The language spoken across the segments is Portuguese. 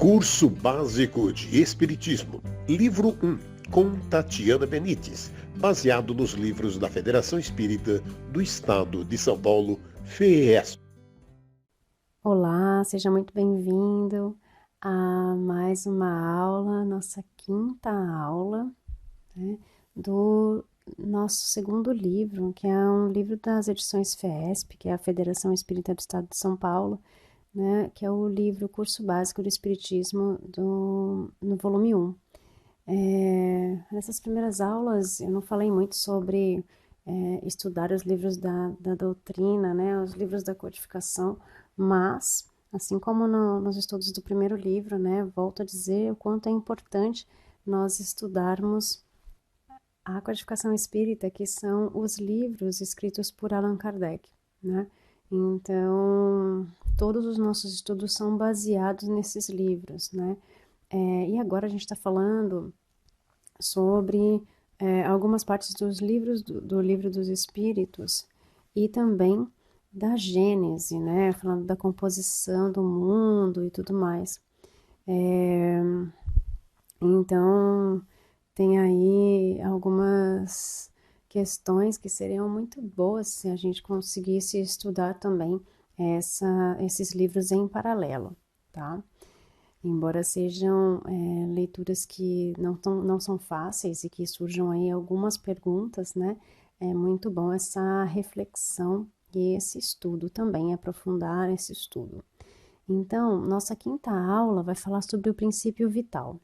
Curso Básico de Espiritismo, Livro 1, com Tatiana Benites, baseado nos livros da Federação Espírita do Estado de São Paulo, FES. Olá, seja muito bem-vindo a mais uma aula, nossa quinta aula, né, do nosso segundo livro, que é um livro das edições FESP, que é a Federação Espírita do Estado de São Paulo, né, que é o livro Curso Básico do Espiritismo no volume 1. Nessas primeiras aulas eu não falei muito sobre estudar os livros da doutrina, né, os livros da codificação, mas, assim como nos estudos do primeiro livro, né, volto a dizer o quanto é importante nós estudarmos a codificação espírita, que são os livros escritos por Allan Kardec, né? Então, todos os nossos estudos são baseados nesses livros, né? E agora a gente está falando sobre algumas partes dos livros do Livro dos Espíritos e também da Gênese, né? Falando da composição do mundo e tudo mais. Então, tem aí algumas questões que seriam muito boas se a gente conseguisse estudar também esses livros em paralelo, tá? Embora sejam leituras que não são fáceis e que surjam aí algumas perguntas, né? É muito bom essa reflexão e esse estudo também, aprofundar esse estudo. Então, nossa quinta aula vai falar sobre o princípio vital.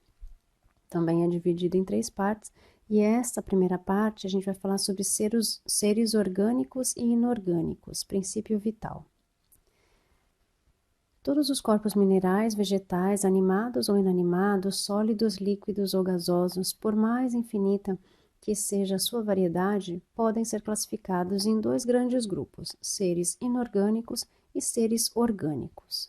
Também é dividido em 3 partes, e esta primeira parte a gente vai falar sobre seres orgânicos e inorgânicos, princípio vital. Todos os corpos minerais, vegetais, animados ou inanimados, sólidos, líquidos ou gasosos, por mais infinita que seja a sua variedade, podem ser classificados em 2 grandes grupos, seres inorgânicos e seres orgânicos.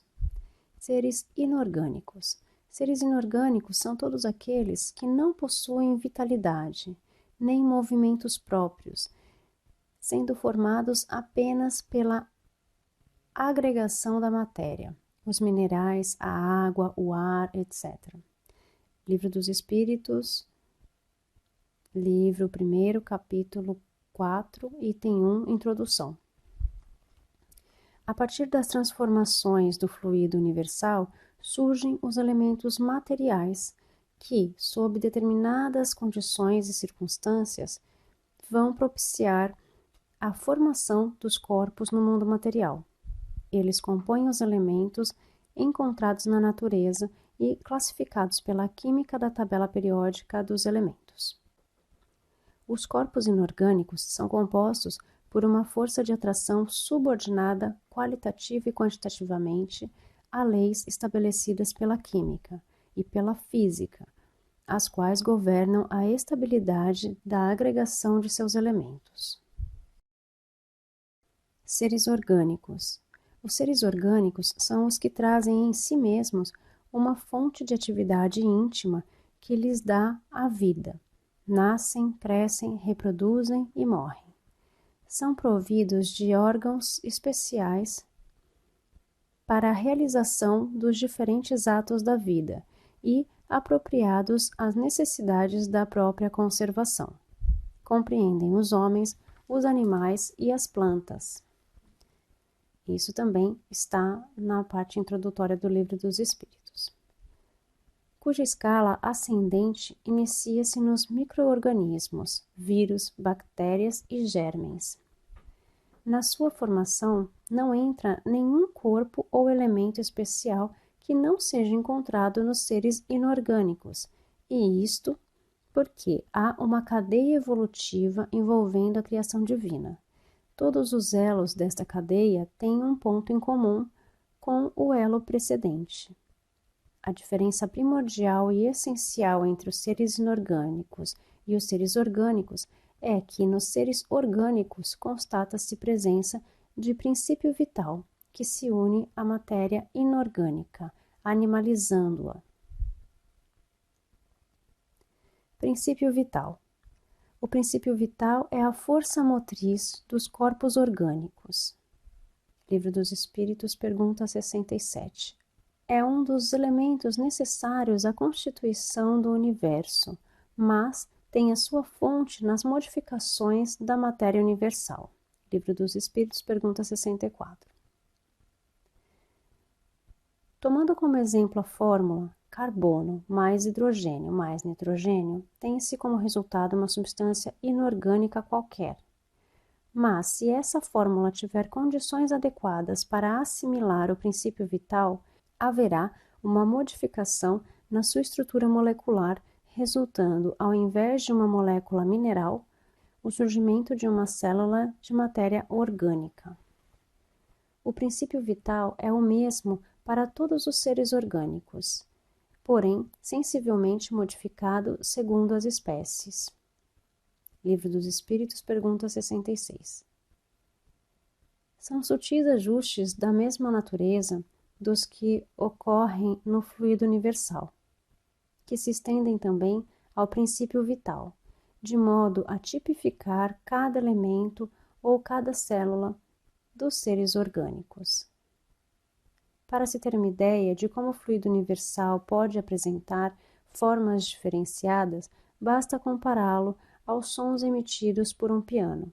Seres inorgânicos. Seres inorgânicos são todos aqueles que não possuem vitalidade, nem movimentos próprios, sendo formados apenas pela agregação da matéria, os minerais, a água, o ar, etc. Livro dos Espíritos, livro 1, capítulo 4, item 1, introdução. A partir das transformações do fluido universal, surgem os elementos materiais que, sob determinadas condições e circunstâncias, vão propiciar a formação dos corpos no mundo material. Eles compõem os elementos encontrados na natureza e classificados pela química da tabela periódica dos elementos. Os corpos inorgânicos são compostos por uma força de atração subordinada qualitativa e quantitativamente a leis estabelecidas pela química e pela física, as quais governam a estabilidade da agregação de seus elementos. Seres orgânicos. Os seres orgânicos são os que trazem em si mesmos uma fonte de atividade íntima que lhes dá a vida. Nascem, crescem, reproduzem e morrem. São providos de órgãos especiais para a realização dos diferentes atos da vida e apropriados às necessidades da própria conservação. Compreendem os homens, os animais e as plantas. Isso também está na parte introdutória do Livro dos Espíritos, cuja escala ascendente inicia-se nos micro-organismos, vírus, bactérias e germens. Na sua formação, não entra nenhum corpo ou elemento especial que não seja encontrado nos seres inorgânicos, e isto porque há uma cadeia evolutiva envolvendo a criação divina. Todos os elos desta cadeia têm um ponto em comum com o elo precedente. A diferença primordial e essencial entre os seres inorgânicos e os seres orgânicos é que nos seres orgânicos constata-se presença de princípio vital, que se une à matéria inorgânica, animalizando-a. Princípio vital. O princípio vital é a força motriz dos corpos orgânicos. Livro dos Espíritos, pergunta 67. é um dos elementos necessários à constituição do universo, mas tem a sua fonte nas modificações da matéria universal. Livro dos Espíritos, pergunta 64. Tomando como exemplo a fórmula carbono mais hidrogênio mais nitrogênio, tem-se como resultado uma substância inorgânica qualquer. Mas, se essa fórmula tiver condições adequadas para assimilar o princípio vital, haverá uma modificação na sua estrutura molecular, resultando, ao invés de uma molécula mineral, o surgimento de uma célula de matéria orgânica. O princípio vital é o mesmo para todos os seres orgânicos, porém sensivelmente modificado segundo as espécies. Livro dos Espíritos, pergunta 66. São sutis ajustes da mesma natureza dos que ocorrem no fluido universal, que se estendem também ao princípio vital, de modo a tipificar cada elemento ou cada célula dos seres orgânicos. Para se ter uma ideia de como o fluido universal pode apresentar formas diferenciadas, basta compará-lo aos sons emitidos por um piano.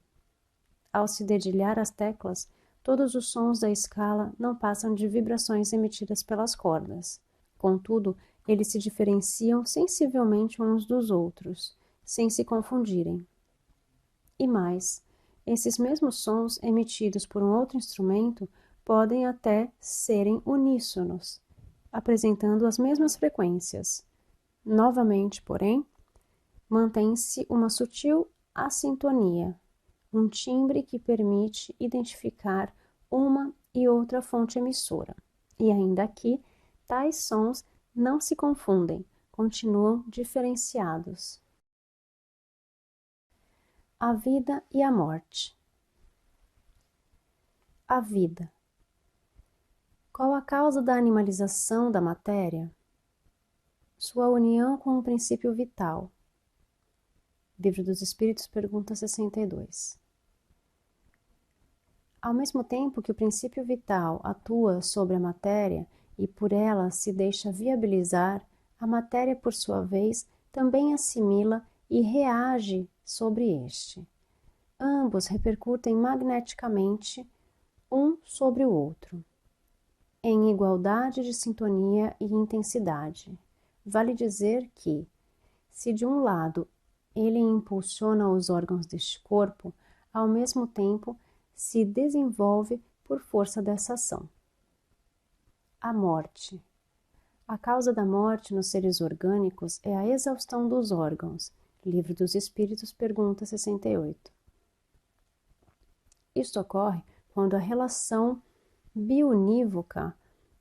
Ao se dedilhar as teclas, todos os sons da escala não passam de vibrações emitidas pelas cordas. Contudo, eles se diferenciam sensivelmente uns dos outros, sem se confundirem. E mais, esses mesmos sons emitidos por um outro instrumento podem até serem uníssonos, apresentando as mesmas frequências. Novamente, porém, mantém-se uma sutil assintonia, um timbre que permite identificar uma e outra fonte emissora. E ainda aqui, tais sons não se confundem, continuam diferenciados. A vida e a morte. A vida. Qual a causa da animalização da matéria? Sua união com o princípio vital. Livro dos Espíritos, pergunta 62. Ao mesmo tempo que o princípio vital atua sobre a matéria e por ela se deixa viabilizar, a matéria, por sua vez, também assimila e reage sobre este. Ambos repercutem magneticamente um sobre o outro, em igualdade de sintonia e intensidade. Vale dizer que, se de um lado ele impulsiona os órgãos deste corpo, ao mesmo tempo se desenvolve por força dessa ação. A morte. A causa da morte nos seres orgânicos é a exaustão dos órgãos. Livro dos Espíritos, pergunta 68. Isto ocorre quando a relação bionívoca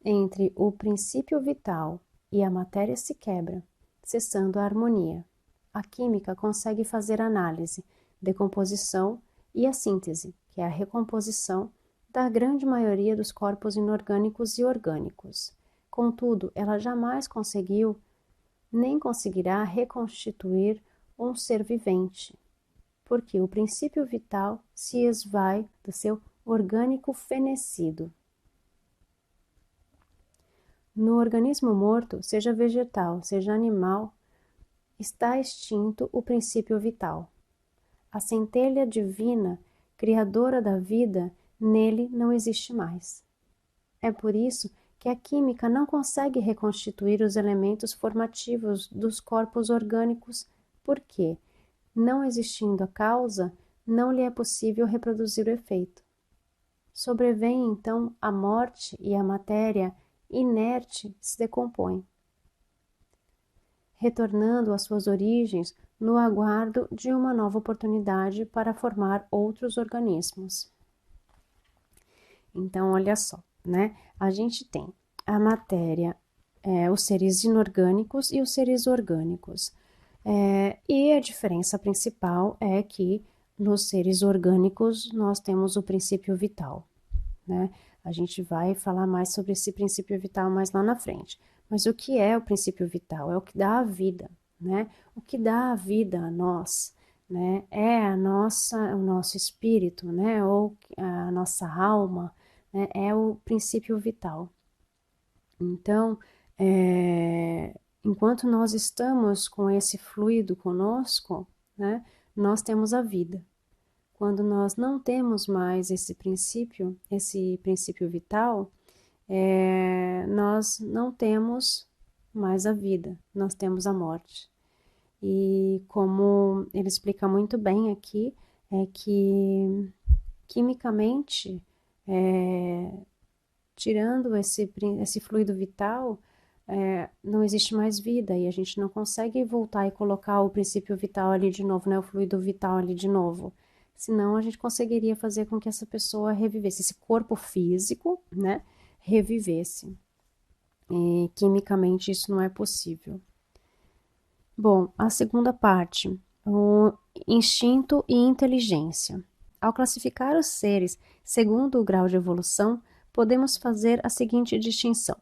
entre o princípio vital e a matéria se quebra, cessando a harmonia. A química consegue fazer análise, decomposição e a síntese, que é a recomposição da grande maioria dos corpos inorgânicos e orgânicos. Contudo, ela jamais conseguiu, nem conseguirá reconstituir um ser vivente, porque o princípio vital se esvai do seu orgânico fenecido. No organismo morto, seja vegetal, seja animal, está extinto o princípio vital. A centelha divina, criadora da vida, nele não existe mais. É por isso que a química não consegue reconstituir os elementos formativos dos corpos orgânicos, porque, não existindo a causa, não lhe é possível reproduzir o efeito. Sobrevém então a morte e a matéria inerte se decompõe, retornando às suas origens no aguardo de uma nova oportunidade para formar outros organismos. Então, olha só, né? A gente tem a matéria, os seres inorgânicos e os seres orgânicos. E a diferença principal é que nos seres orgânicos nós temos o princípio vital, né? A gente vai falar mais sobre esse princípio vital mais lá na frente. Mas o que é o princípio vital? É o que dá a vida, né? O que dá a vida a nós, né? É o nosso espírito, né? Ou a nossa alma, né? É o princípio vital. Então, enquanto nós estamos com esse fluido conosco, né, nós temos a vida. Quando nós não temos mais esse princípio vital, nós não temos mais a vida, nós temos a morte. E como ele explica muito bem aqui, é que quimicamente, tirando esse fluido vital, não existe mais vida e a gente não consegue voltar e colocar o princípio vital ali de novo, né, o fluido vital ali de novo. Senão a gente conseguiria fazer com que essa pessoa revivesse, esse corpo físico, né, revivesse. E quimicamente isso não é possível. Bom, a segunda parte, o instinto e inteligência. Ao classificar os seres segundo o grau de evolução, podemos fazer a seguinte distinção.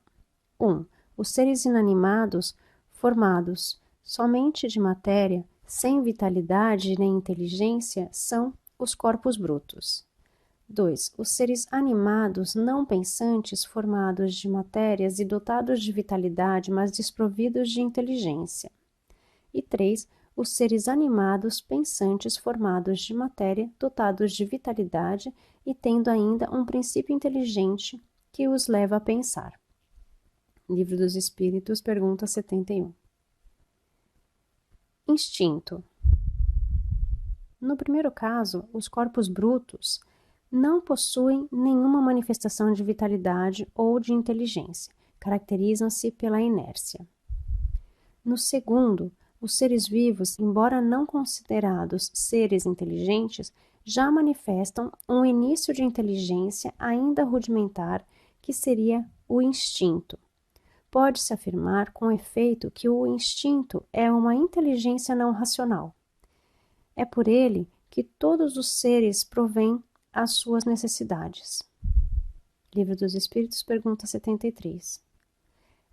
1. Os seres inanimados, formados somente de matéria, sem vitalidade nem inteligência, são os corpos brutos. 2. Os seres animados, não pensantes, formados de matérias e dotados de vitalidade, mas desprovidos de inteligência. E 3. Os seres animados, pensantes, formados de matéria, dotados de vitalidade e tendo ainda um princípio inteligente que os leva a pensar. Livro dos Espíritos, pergunta 71. Instinto. No primeiro caso, os corpos brutos não possuem nenhuma manifestação de vitalidade ou de inteligência, caracterizam-se pela inércia. No segundo, os seres vivos, embora não considerados seres inteligentes, já manifestam um início de inteligência ainda rudimentar, que seria o instinto. Pode-se afirmar com efeito que o instinto é uma inteligência não racional. É por ele que todos os seres provêm as suas necessidades. Livro dos Espíritos, pergunta 73.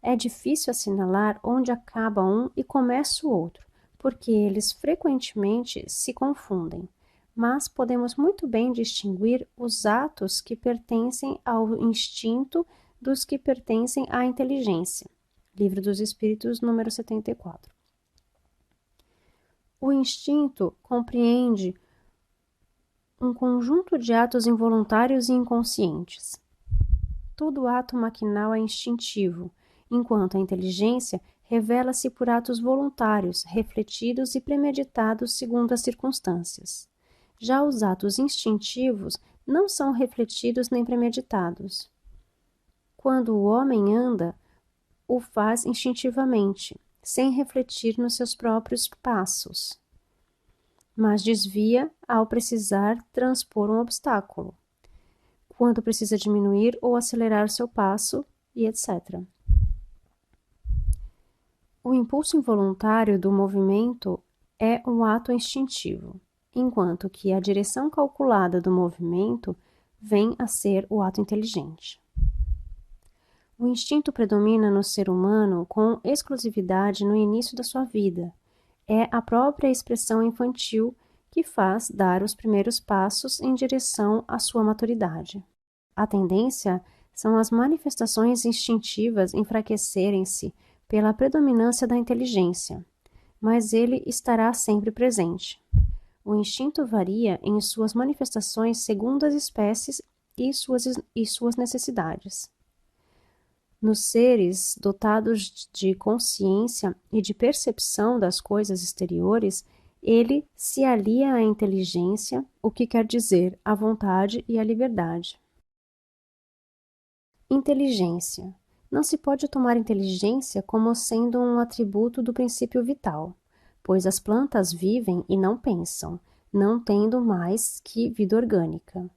É difícil assinalar onde acaba um e começa o outro, porque eles frequentemente se confundem, mas podemos muito bem distinguir os atos que pertencem ao instinto dos que pertencem à inteligência. Livro dos Espíritos, número 74. O instinto compreende um conjunto de atos involuntários e inconscientes. Todo ato maquinal é instintivo, enquanto a inteligência revela-se por atos voluntários, refletidos e premeditados segundo as circunstâncias. Já os atos instintivos não são refletidos nem premeditados. Quando o homem anda, o faz instintivamente, sem refletir nos seus próprios passos, mas desvia ao precisar transpor um obstáculo, quando precisa diminuir ou acelerar seu passo, e etc. O impulso involuntário do movimento é um ato instintivo, enquanto que a direção calculada do movimento vem a ser o ato inteligente. O instinto predomina no ser humano com exclusividade no início da sua vida. É a própria expressão infantil que faz dar os primeiros passos em direção à sua maturidade. A tendência são as manifestações instintivas enfraquecerem-se pela predominância da inteligência, mas ele estará sempre presente. O instinto varia em suas manifestações segundo as espécies e suas necessidades. Nos seres dotados de consciência e de percepção das coisas exteriores, ele se alia à inteligência, o que quer dizer à vontade e à liberdade. Inteligência. Não se pode tomar inteligência como sendo um atributo do princípio vital, pois as plantas vivem e não pensam, não tendo mais que vida orgânica.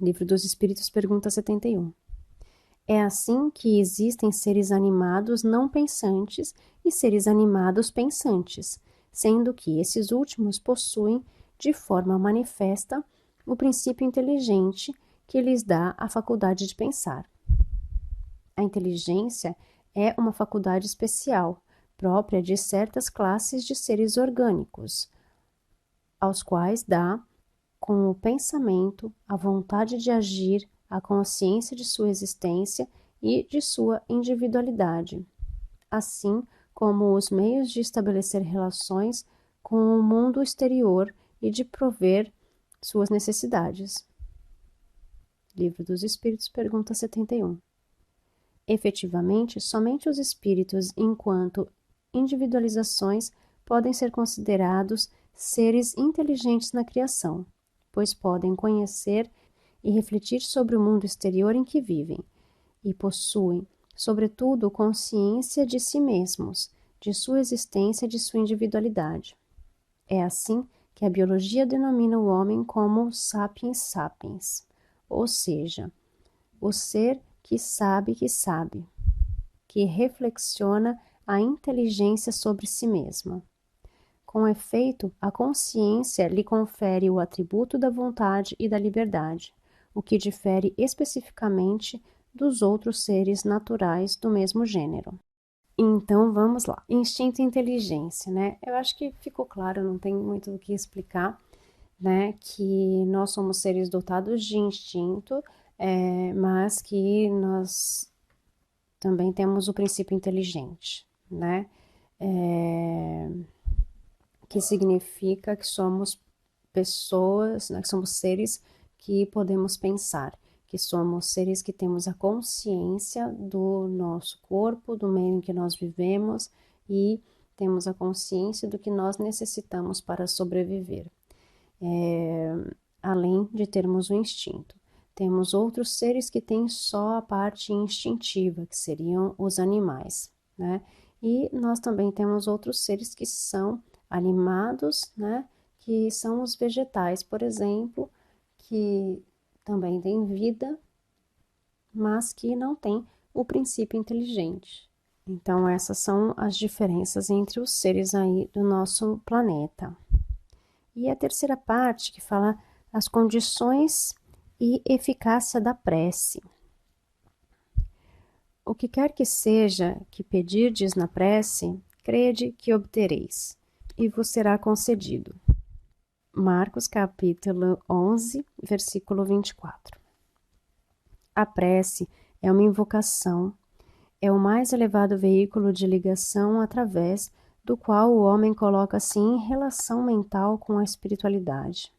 Livro dos Espíritos, pergunta 71. É assim que existem seres animados não pensantes e seres animados pensantes, sendo que esses últimos possuem, de forma manifesta, o princípio inteligente que lhes dá a faculdade de pensar. A inteligência é uma faculdade especial, própria de certas classes de seres orgânicos, aos quais dá, com o pensamento, a vontade de agir, a consciência de sua existência e de sua individualidade, assim como os meios de estabelecer relações com o mundo exterior e de prover suas necessidades. Livro dos Espíritos, pergunta 71. Efetivamente, somente os espíritos, enquanto individualizações, podem ser considerados seres inteligentes na criação, pois podem conhecer e refletir sobre o mundo exterior em que vivem, e possuem, sobretudo, consciência de si mesmos, de sua existência e de sua individualidade. É assim que a biologia denomina o homem como sapiens sapiens, ou seja, o ser que sabe, que reflexiona a inteligência sobre si mesma. Com efeito, a consciência lhe confere o atributo da vontade e da liberdade, o que difere especificamente dos outros seres naturais do mesmo gênero. Então, vamos lá. Instinto e inteligência, né? Eu acho que ficou claro, não tem muito o que explicar, né? Que nós somos seres dotados de instinto, mas que nós também temos o princípio inteligente, né? Que significa que somos pessoas, né? Que somos seres que podemos pensar, que somos seres que temos a consciência do nosso corpo, do meio em que nós vivemos e temos a consciência do que nós necessitamos para sobreviver. Além de termos o instinto. Temos outros seres que têm só a parte instintiva, que seriam os animais, né? E nós também temos outros seres que são animados, né? Que são os vegetais, por exemplo, que também têm vida, mas que não têm o princípio inteligente. Então, essas são as diferenças entre os seres aí do nosso planeta. E a terceira parte, que fala as condições e eficácia da prece. O que quer que seja que pedirdes na prece, crede que obtereis, e vos será concedido. Marcos capítulo 11, versículo 24. A prece é uma invocação, é o mais elevado veículo de ligação através do qual o homem coloca-se em relação mental com a espiritualidade.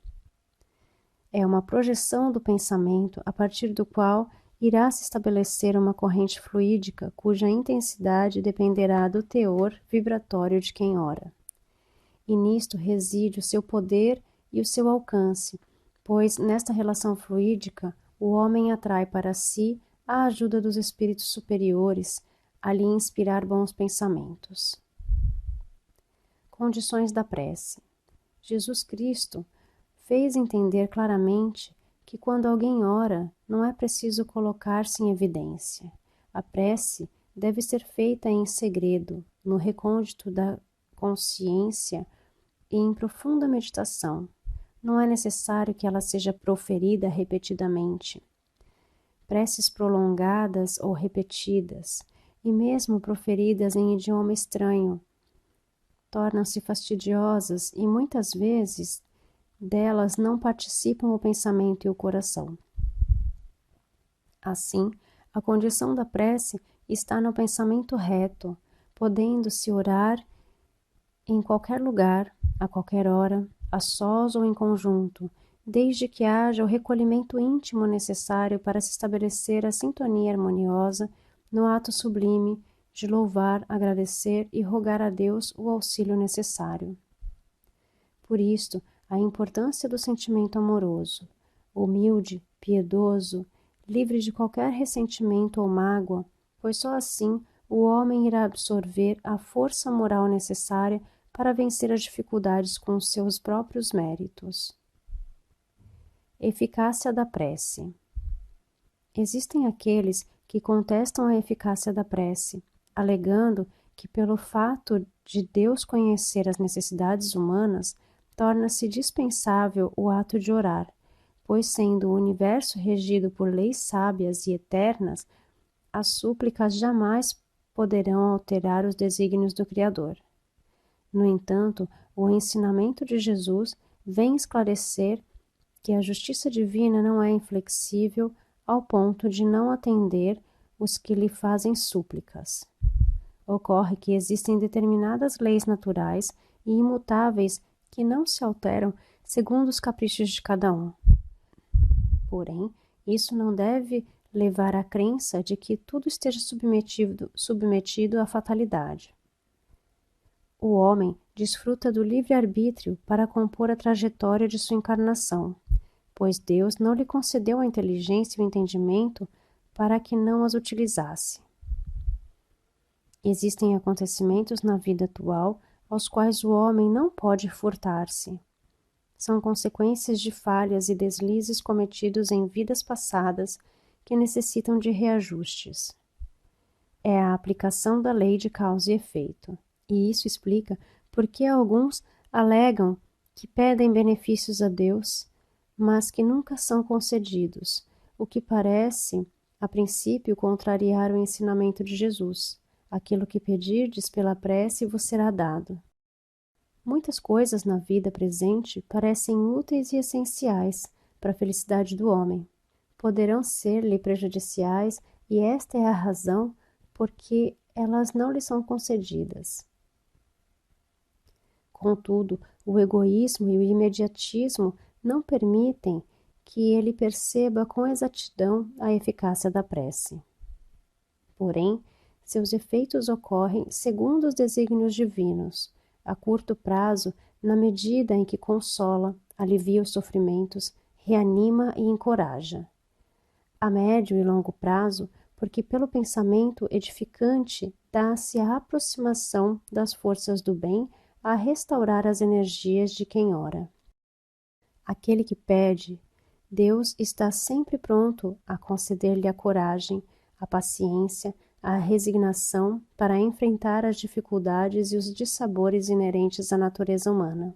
É uma projeção do pensamento a partir do qual irá se estabelecer uma corrente fluídica cuja intensidade dependerá do teor vibratório de quem ora. E nisto reside o seu poder e o seu alcance, pois nesta relação fluídica o homem atrai para si a ajuda dos espíritos superiores a lhe inspirar bons pensamentos. Condições da prece. Jesus Cristo fez entender claramente que quando alguém ora, não é preciso colocar-se em evidência. A prece deve ser feita em segredo, no recôndito da consciência e em profunda meditação. Não é necessário que ela seja proferida repetidamente. Preces prolongadas ou repetidas, e mesmo proferidas em idioma estranho, tornam-se fastidiosas e muitas vezes delas não participam o pensamento e o coração. Assim, a condição da prece está no pensamento reto, podendo-se orar em qualquer lugar, a qualquer hora, a sós ou em conjunto, desde que haja o recolhimento íntimo necessário para se estabelecer a sintonia harmoniosa no ato sublime de louvar, agradecer e rogar a Deus o auxílio necessário. Por isto, a importância do sentimento amoroso, humilde, piedoso, livre de qualquer ressentimento ou mágoa, pois só assim o homem irá absorver a força moral necessária para vencer as dificuldades com os seus próprios méritos. Eficácia da prece. Existem aqueles que contestam a eficácia da prece, alegando que pelo fato de Deus conhecer as necessidades humanas, torna-se dispensável o ato de orar, pois sendo o universo regido por leis sábias e eternas, as súplicas jamais poderão alterar os desígnios do Criador. No entanto, o ensinamento de Jesus vem esclarecer que a justiça divina não é inflexível ao ponto de não atender os que lhe fazem súplicas. Ocorre que existem determinadas leis naturais e imutáveis que não se alteram segundo os caprichos de cada um. Porém, isso não deve levar à crença de que tudo esteja submetido à fatalidade. O homem desfruta do livre-arbítrio para compor a trajetória de sua encarnação, pois Deus não lhe concedeu a inteligência e o entendimento para que não as utilizasse. Existem acontecimentos na vida atual aos quais o homem não pode furtar-se. São consequências de falhas e deslizes cometidos em vidas passadas que necessitam de reajustes. É a aplicação da lei de causa e efeito, e isso explica por que alguns alegam que pedem benefícios a Deus, mas que nunca são concedidos, o que parece, a princípio, contrariar o ensinamento de Jesus. Aquilo que pedirdes pela prece vos será dado. Muitas coisas na vida presente parecem úteis e essenciais para a felicidade do homem. Poderão ser-lhe prejudiciais e esta é a razão porque elas não lhe são concedidas. Contudo, o egoísmo e o imediatismo não permitem que ele perceba com exatidão a eficácia da prece. Porém, seus efeitos ocorrem segundo os desígnios divinos, a curto prazo, na medida em que consola, alivia os sofrimentos, reanima e encoraja. A médio e longo prazo, porque pelo pensamento edificante dá-se a aproximação das forças do bem a restaurar as energias de quem ora. Aquele que pede, Deus está sempre pronto a conceder-lhe a coragem, a paciência, a resignação para enfrentar as dificuldades e os dissabores inerentes à natureza humana.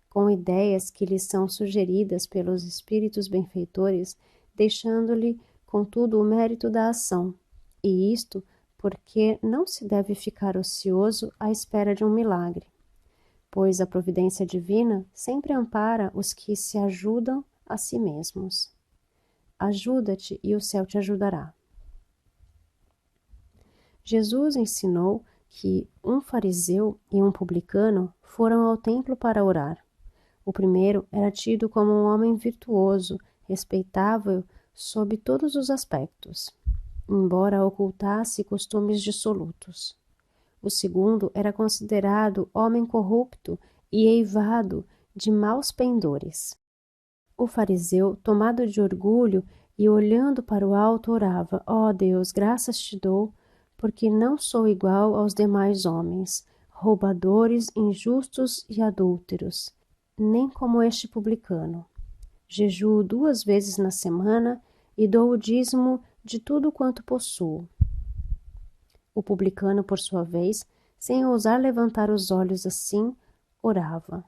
Com ideias que lhe são sugeridas pelos espíritos benfeitores, deixando-lhe, contudo, o mérito da ação, e isto porque não se deve ficar ocioso à espera de um milagre, pois a providência divina sempre ampara os que se ajudam a si mesmos. Ajuda-te e o céu te ajudará. Jesus ensinou que um fariseu e um publicano foram ao templo para orar. O primeiro era tido como um homem virtuoso, respeitável sob todos os aspectos, embora ocultasse costumes dissolutos. O segundo era considerado homem corrupto e eivado de maus pendores. O fariseu, tomado de orgulho e olhando para o alto, orava: ó Deus, graças te dou, porque não sou igual aos demais homens, roubadores, injustos e adúlteros, nem como este publicano. Jejuo 2 vezes na semana e dou o dízimo de tudo quanto possuo. O publicano, por sua vez, sem ousar levantar os olhos assim, orava: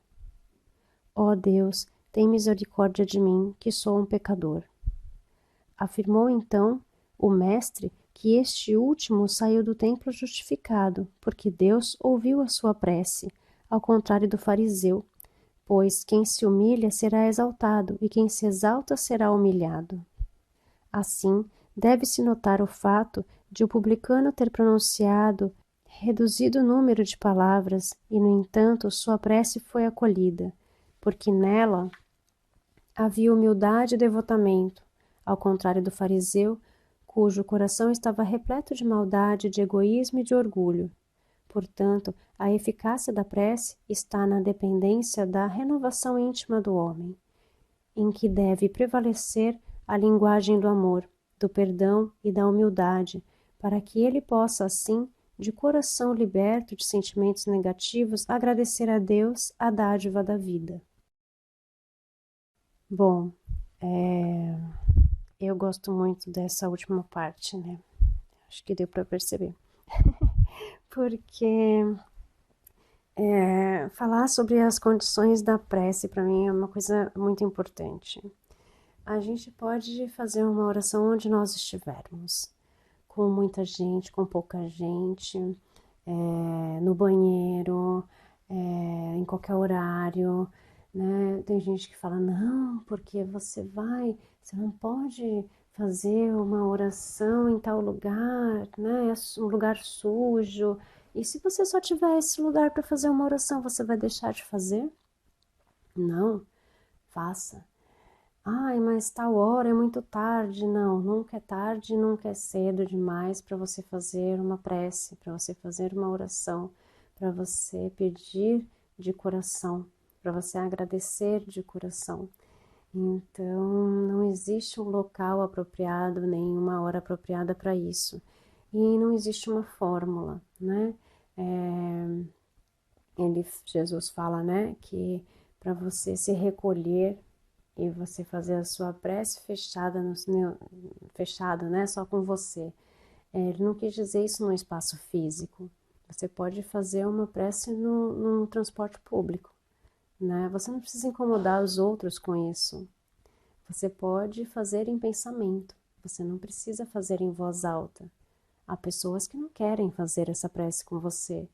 ó Deus, tem misericórdia de mim, que sou um pecador. Afirmou então o mestre que este último saiu do templo justificado, porque Deus ouviu a sua prece, ao contrário do fariseu, pois quem se humilha será exaltado e quem se exalta será humilhado. Assim, deve-se notar o fato de o publicano ter pronunciado reduzido número de palavras e, no entanto, sua prece foi acolhida, porque nela havia humildade e devotamento, ao contrário do fariseu, cujo coração estava repleto de maldade, de egoísmo e de orgulho. Portanto, a eficácia da prece está na dependência da renovação íntima do homem, em que deve prevalecer a linguagem do amor, do perdão e da humildade, para que ele possa, assim, de coração liberto de sentimentos negativos, agradecer a Deus a dádiva da vida. Bom, eu gosto muito dessa última parte, né? Acho que deu para perceber. Porque falar sobre as condições da prece, para mim, é uma coisa muito importante. A gente pode fazer uma oração onde nós estivermos, com muita gente, com pouca gente, no banheiro, em qualquer horário, né? Tem gente que fala, não, porque você não pode fazer uma oração em tal lugar, né? É um lugar sujo. E se você só tiver esse lugar para fazer uma oração, você vai deixar de fazer? Não, faça. Ai, mas tal hora é muito tarde. Não, nunca é tarde, nunca é cedo demais para você fazer uma prece, para você fazer uma oração, para você pedir de coração, para você agradecer de coração. Então, não existe um local apropriado, nem uma hora apropriada para isso. E não existe uma fórmula, né? Jesus fala, né, que para você se recolher e você fazer a sua prece fechada, fechado, né, só com você. Ele não quis dizer isso no espaço físico. Você pode fazer uma prece no transporte público, né? Você não precisa incomodar os outros com isso. Você pode fazer em pensamento. Você não precisa fazer em voz alta. Há pessoas que não querem fazer essa prece com você,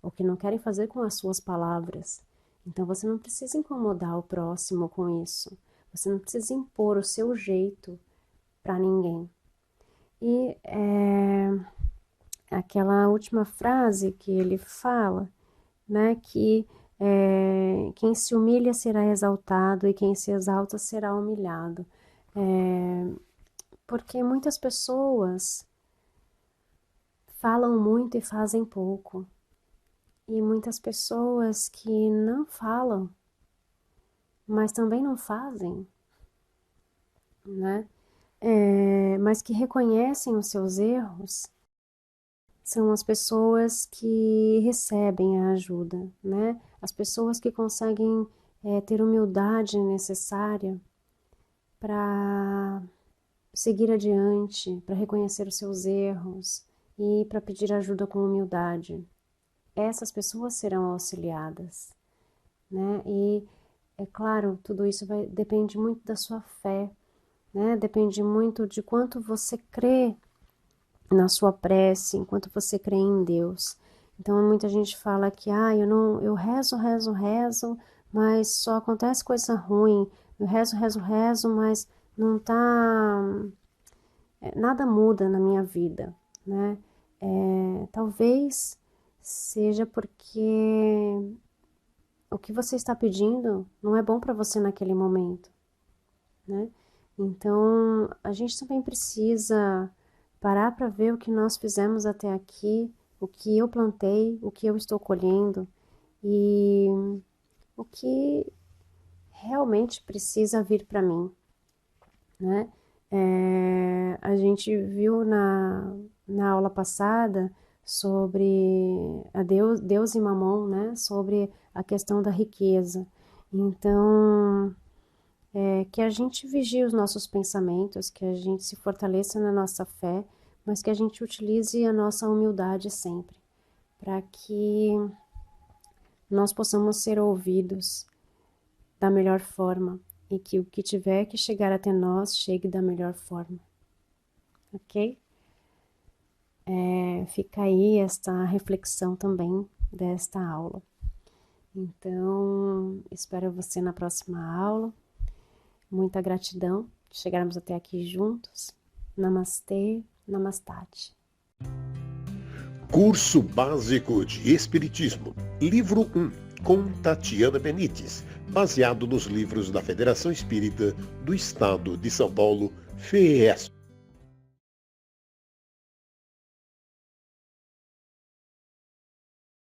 ou que não querem fazer com as suas palavras. Então você não precisa incomodar o próximo com isso. Você não precisa impor o seu jeito para ninguém. E aquela última frase que ele fala, né, que quem se humilha será exaltado e quem se exalta será humilhado. Porque muitas pessoas falam muito e fazem pouco. E muitas pessoas que não falam, mas também não fazem, né? Mas que reconhecem os seus erros, são as pessoas que recebem a ajuda, né? As pessoas que conseguem ter humildade necessária para seguir adiante, para reconhecer os seus erros e para pedir ajuda com humildade. Essas pessoas serão auxiliadas, né? E é claro, tudo isso depende muito da sua fé, né? Depende muito de quanto você crê na sua prece, enquanto você crê em Deus. Então muita gente fala que eu rezo, mas só acontece coisa ruim. Eu rezo, mas não tá nada muda na minha vida, né? Talvez seja porque o que você está pedindo não é bom para você naquele momento, né? Então, a gente também precisa parar para ver o que nós fizemos até aqui, o que eu plantei, o que eu estou colhendo e o que realmente precisa vir para mim, né? A gente viu na aula passada sobre Deus e Mamon, né? Sobre a questão da riqueza. Então, que a gente vigie os nossos pensamentos, que a gente se fortaleça na nossa fé, mas que a gente utilize a nossa humildade sempre, para que nós possamos ser ouvidos da melhor forma e que o que tiver que chegar até nós chegue da melhor forma, ok? Fica aí esta reflexão também desta aula. Então, espero você na próxima aula. Muita gratidão de chegarmos até aqui juntos. Namastê, Namastate. Curso Básico de Espiritismo, livro 1, com Tatiana Benites, baseado nos livros da Federação Espírita do Estado de São Paulo, FEESP.